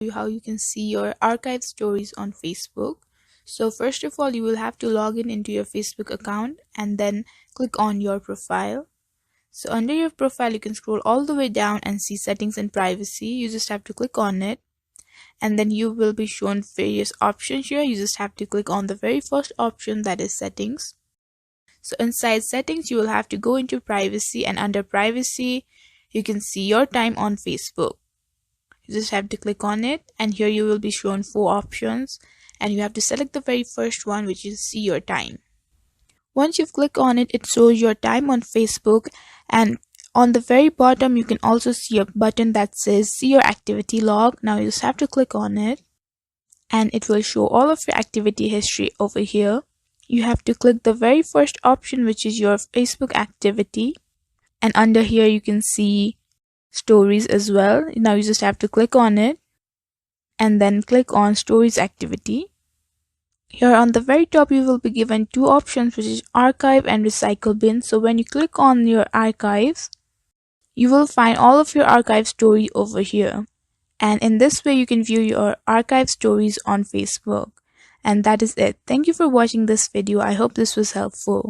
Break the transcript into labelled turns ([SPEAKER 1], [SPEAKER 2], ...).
[SPEAKER 1] you how you can see your archive stories on Facebook. So first of all, you will have to log in into your Facebook account and then click on your profile. So under your profile, you can scroll all the way down and see settings and privacy. You just have to click on it, and then you will be shown various options here. You just have to click on the very first option, that is settings. So inside settings, you will have to go into privacy, and under privacy, you can see your time on Facebook. You just have to click on it, and here you will be shown 4 options, and you have to select the very first one, which is see your time. Once you've clicked on it, it shows your time on Facebook, and on the very bottom you can also see a button that says see your activity log. Now you just have to click on it, and it will show all of your activity history over here. You have to click the very first option, which is your Facebook activity, and under here you can see stories as well. Now you just have to click on it and then click on stories activity. Here on the very top you will be given 2 options, which is archive and recycle bin. So when you click on your archives, you will find all of your archive story over here, and in this way you can view your archive stories on Facebook. And that is it. Thank you for watching this video. I hope this was helpful.